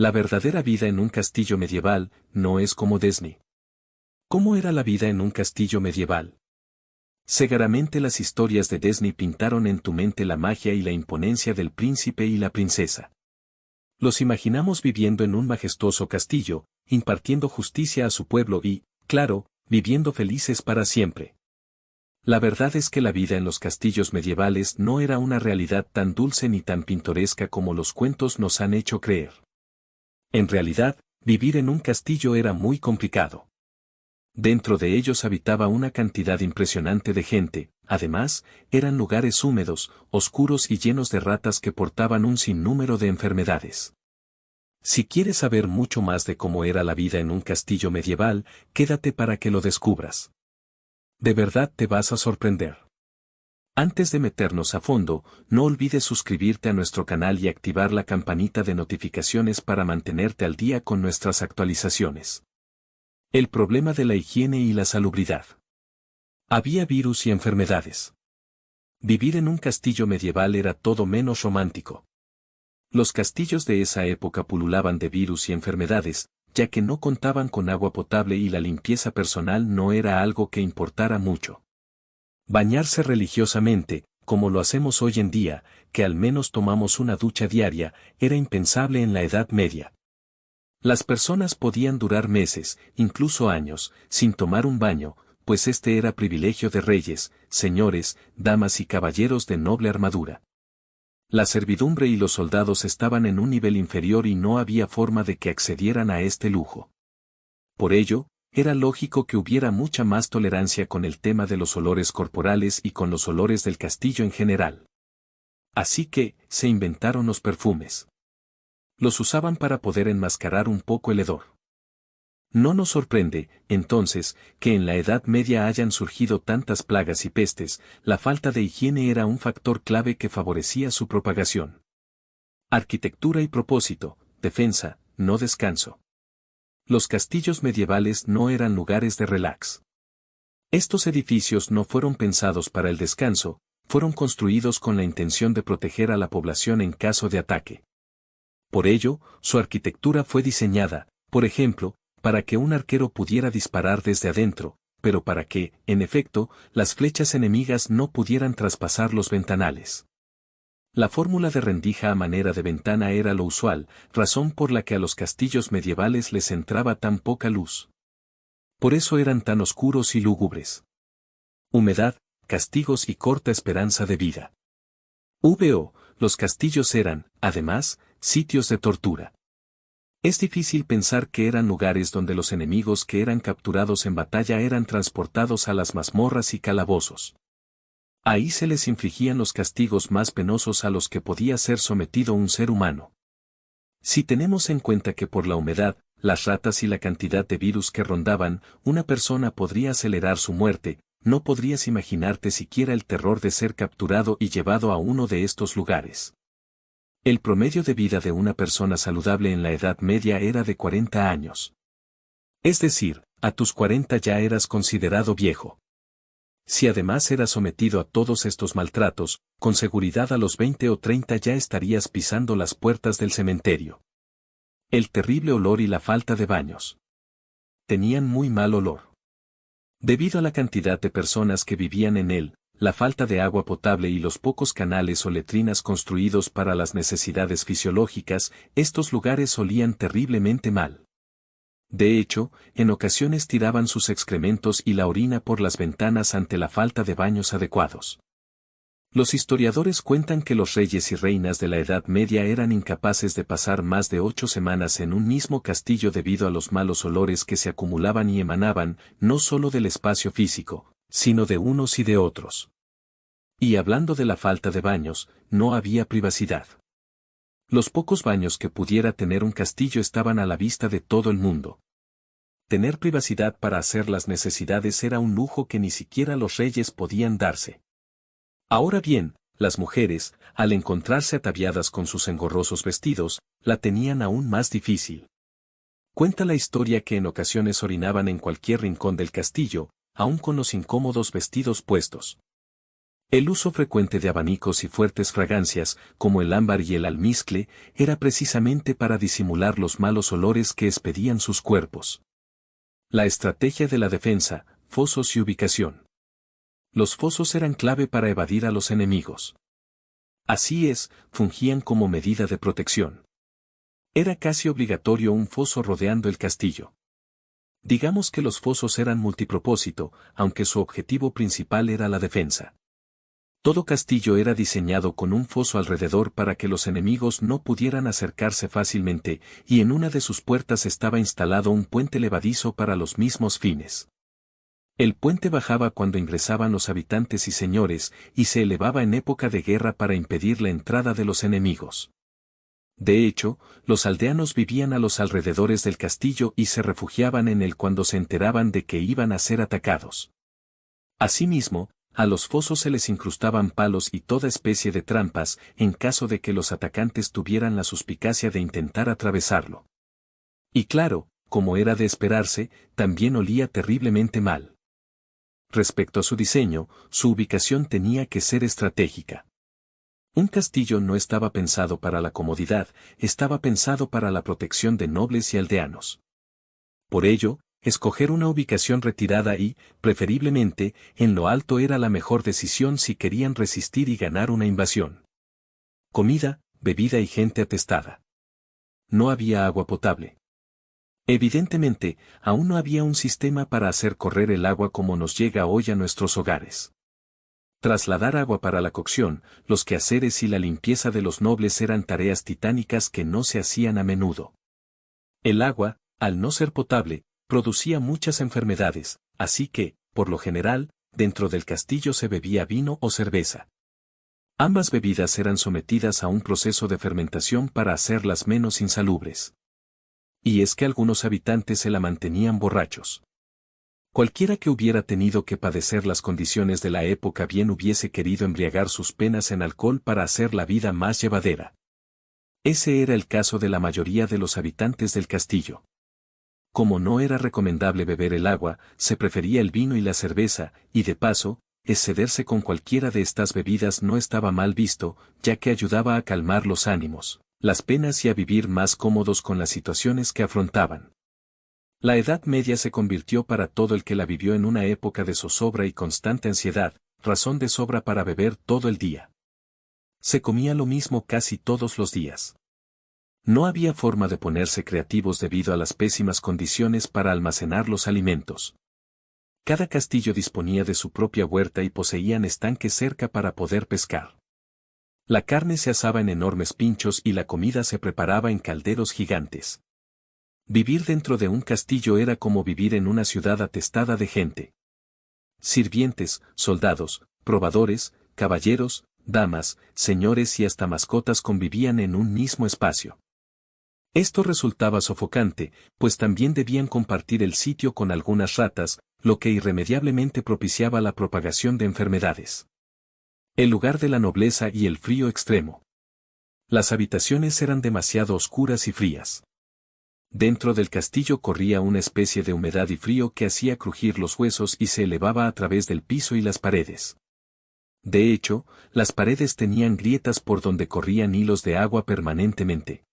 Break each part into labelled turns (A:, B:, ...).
A: La verdadera vida en un castillo medieval no es como Disney. ¿Cómo era la vida en un castillo medieval? Seguramente las historias de Disney pintaron en tu mente la magia y la imponencia del príncipe y la princesa. Los imaginamos viviendo en un majestuoso castillo, impartiendo justicia a su pueblo y, claro, viviendo felices para siempre. La verdad es que la vida en los castillos medievales no era una realidad tan dulce ni tan pintoresca como los cuentos nos han hecho creer. En realidad, vivir en un castillo era muy complicado. Dentro de ellos habitaba una cantidad impresionante de gente, además, eran lugares húmedos, oscuros y llenos de ratas que portaban un sinnúmero de enfermedades. Si quieres saber mucho más de cómo era la vida en un castillo medieval, quédate para que lo descubras. De verdad te vas a sorprender. Antes de meternos a fondo, no olvides suscribirte a nuestro canal y activar la campanita de notificaciones para mantenerte al día con nuestras actualizaciones. El problema de la higiene y la salubridad. Había virus y enfermedades. Vivir en un castillo medieval era todo menos romántico. Los castillos de esa época pululaban de virus y enfermedades, ya que no contaban con agua potable y la limpieza personal no era algo que importara mucho. Bañarse religiosamente, como lo hacemos hoy en día, que al menos tomamos una ducha diaria, era impensable en la Edad Media. Las personas podían durar meses, incluso años, sin tomar un baño, pues este era privilegio de reyes, señores, damas y caballeros de noble armadura. La servidumbre y los soldados estaban en un nivel inferior y no había forma de que accedieran a este lujo. Por ello, era lógico que hubiera mucha más tolerancia con el tema de los olores corporales y con los olores del castillo en general. Así que, se inventaron los perfumes. Los usaban para poder enmascarar un poco el hedor. No nos sorprende, entonces, que en la Edad Media hayan surgido tantas plagas y pestes, la falta de higiene era un factor clave que favorecía su propagación. Arquitectura y propósito, defensa, no descanso. Los castillos medievales no eran lugares de relax. Estos edificios no fueron pensados para el descanso, fueron construidos con la intención de proteger a la población en caso de ataque. Por ello, su arquitectura fue diseñada, por ejemplo, para que un arquero pudiera disparar desde adentro, pero para que, en efecto, las flechas enemigas no pudieran traspasar los ventanales. La fórmula de rendija a manera de ventana era lo usual, razón por la que a los castillos medievales les entraba tan poca luz. Por eso eran tan oscuros y lúgubres. Humedad, castigos y corta esperanza de vida. Los castillos eran, además, sitios de tortura. Es difícil pensar que eran lugares donde los enemigos que eran capturados en batalla eran transportados a las mazmorras y calabozos. Ahí se les infligían los castigos más penosos a los que podía ser sometido un ser humano. Si tenemos en cuenta que por la humedad, las ratas y la cantidad de virus que rondaban, una persona podría acelerar su muerte, no podrías imaginarte siquiera el terror de ser capturado y llevado a uno de estos lugares. El promedio de vida de una persona saludable en la Edad Media era de 40 años. Es decir, a tus 40 ya eras considerado viejo. Si además eras sometido a todos estos maltratos, con seguridad a los 20 o 30 ya estarías pisando las puertas del cementerio. El terrible olor y la falta de baños. Tenían muy mal olor. Debido a la cantidad de personas que vivían en él, la falta de agua potable y los pocos canales o letrinas construidos para las necesidades fisiológicas, estos lugares olían terriblemente mal. De hecho, en ocasiones tiraban sus excrementos y la orina por las ventanas ante la falta de baños adecuados. Los historiadores cuentan que los reyes y reinas de la Edad Media eran incapaces de pasar más de 8 semanas en un mismo castillo debido a los malos olores que se acumulaban y emanaban, no solo del espacio físico, sino de unos y de otros. Y hablando de la falta de baños, no había privacidad. Los pocos baños que pudiera tener un castillo estaban a la vista de todo el mundo. Tener privacidad para hacer las necesidades era un lujo que ni siquiera los reyes podían darse. Ahora bien, las mujeres, al encontrarse ataviadas con sus engorrosos vestidos, la tenían aún más difícil. Cuenta la historia que en ocasiones orinaban en cualquier rincón del castillo, aún con los incómodos vestidos puestos. El uso frecuente de abanicos y fuertes fragancias, como el ámbar y el almizcle, era precisamente para disimular los malos olores que expedían sus cuerpos. La estrategia de la defensa, fosos y ubicación. Los fosos eran clave para evadir a los enemigos. Así es, fungían como medida de protección. Era casi obligatorio un foso rodeando el castillo. Digamos que los fosos eran multipropósito, aunque su objetivo principal era la defensa. Todo castillo era diseñado con un foso alrededor para que los enemigos no pudieran acercarse fácilmente, y en una de sus puertas estaba instalado un puente levadizo para los mismos fines. El puente bajaba cuando ingresaban los habitantes y señores, y se elevaba en época de guerra para impedir la entrada de los enemigos. De hecho, los aldeanos vivían a los alrededores del castillo y se refugiaban en él cuando se enteraban de que iban a ser atacados. Asimismo, a los fosos se les incrustaban palos y toda especie de trampas, en caso de que los atacantes tuvieran la suspicacia de intentar atravesarlo. Y claro, como era de esperarse, también olía terriblemente mal. Respecto a su diseño, su ubicación tenía que ser estratégica. Un castillo no estaba pensado para la comodidad, estaba pensado para la protección de nobles y aldeanos. Por ello, escoger una ubicación retirada y, preferiblemente, en lo alto era la mejor decisión si querían resistir y ganar una invasión. Comida, bebida y gente atestada. No había agua potable. Evidentemente, aún no había un sistema para hacer correr el agua como nos llega hoy a nuestros hogares. Trasladar agua para la cocción, los quehaceres y la limpieza de los nobles eran tareas titánicas que no se hacían a menudo. El agua, al no ser potable, producía muchas enfermedades, así que, por lo general, dentro del castillo se bebía vino o cerveza. Ambas bebidas eran sometidas a un proceso de fermentación para hacerlas menos insalubres. Y es que algunos habitantes se la mantenían borrachos. Cualquiera que hubiera tenido que padecer las condiciones de la época bien hubiese querido embriagar sus penas en alcohol para hacer la vida más llevadera. Ese era el caso de la mayoría de los habitantes del castillo. Como no era recomendable beber el agua, se prefería el vino y la cerveza, y de paso, excederse con cualquiera de estas bebidas no estaba mal visto, ya que ayudaba a calmar los ánimos, las penas y a vivir más cómodos con las situaciones que afrontaban. La Edad Media se convirtió para todo el que la vivió en una época de zozobra y constante ansiedad, razón de sobra para beber todo el día. Se comía lo mismo casi todos los días. No había forma de ponerse creativos debido a las pésimas condiciones para almacenar los alimentos. Cada castillo disponía de su propia huerta y poseían estanques cerca para poder pescar. La carne se asaba en enormes pinchos y la comida se preparaba en calderos gigantes. Vivir dentro de un castillo era como vivir en una ciudad atestada de gente. Sirvientes, soldados, probadores, caballeros, damas, señores y hasta mascotas convivían en un mismo espacio. Esto resultaba sofocante, pues también debían compartir el sitio con algunas ratas, lo que irremediablemente propiciaba la propagación de enfermedades. El lugar de la nobleza y el frío extremo. Las habitaciones eran demasiado oscuras y frías. Dentro del castillo corría una especie de humedad y frío que hacía crujir los huesos y se elevaba a través del piso y las paredes. De hecho, las paredes tenían grietas por donde corrían hilos de agua permanentemente.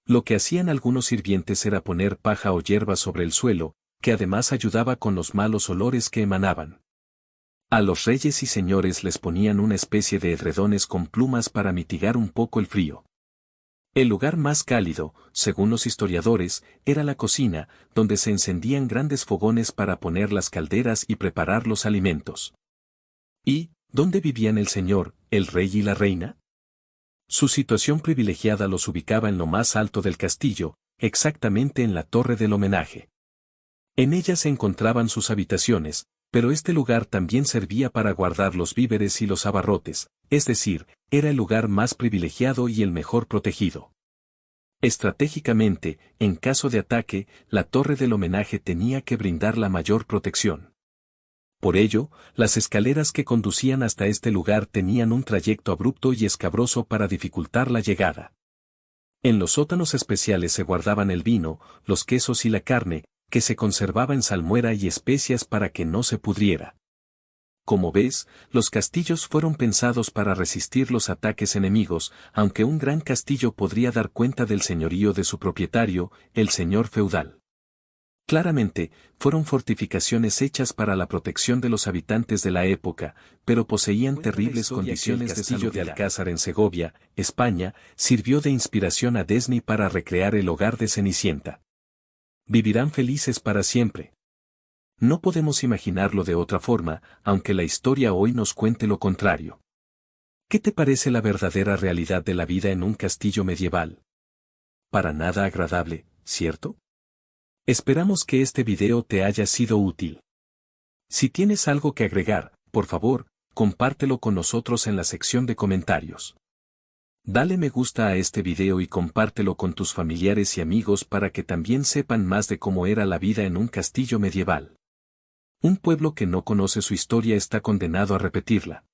A: Lo que hacían algunos sirvientes era poner paja o hierba sobre el suelo, que además ayudaba con los malos olores que emanaban. A los reyes y señores les ponían una especie de edredones con plumas para mitigar un poco el frío. El lugar más cálido, según los historiadores, era la cocina, donde se encendían grandes fogones para poner las calderas y preparar los alimentos. ¿Y dónde vivían el señor, el rey y la reina? Su situación privilegiada los ubicaba en lo más alto del castillo, exactamente en la torre del homenaje. En ella se encontraban sus habitaciones, pero este lugar también servía para guardar los víveres y los abarrotes, es decir, era el lugar más privilegiado y el mejor protegido. Estratégicamente, en caso de ataque, la torre del homenaje tenía que brindar la mayor protección. Por ello, las escaleras que conducían hasta este lugar tenían un trayecto abrupto y escabroso para dificultar la llegada. En los sótanos especiales se guardaban el vino, los quesos y la carne, que se conservaba en salmuera y especias para que no se pudriera. Como ves, los castillos fueron pensados para resistir los ataques enemigos, aunque un gran castillo podría dar cuenta del señorío de su propietario, el señor feudal. Claramente, fueron fortificaciones hechas para la protección de los habitantes de la época, pero poseían terribles condiciones. El castillo de Alcázar en Segovia, España, sirvió de inspiración a Disney para recrear el hogar de Cenicienta. Vivirán felices para siempre. No podemos imaginarlo de otra forma, aunque la historia hoy nos cuente lo contrario. ¿Qué te parece la verdadera realidad de la vida en un castillo medieval? Para nada agradable, ¿cierto? Esperamos que este video te haya sido útil. Si tienes algo que agregar, por favor, compártelo con nosotros en la sección de comentarios. Dale me gusta a este video y compártelo con tus familiares y amigos para que también sepan más de cómo era la vida en un castillo medieval. Un pueblo que no conoce su historia está condenado a repetirla.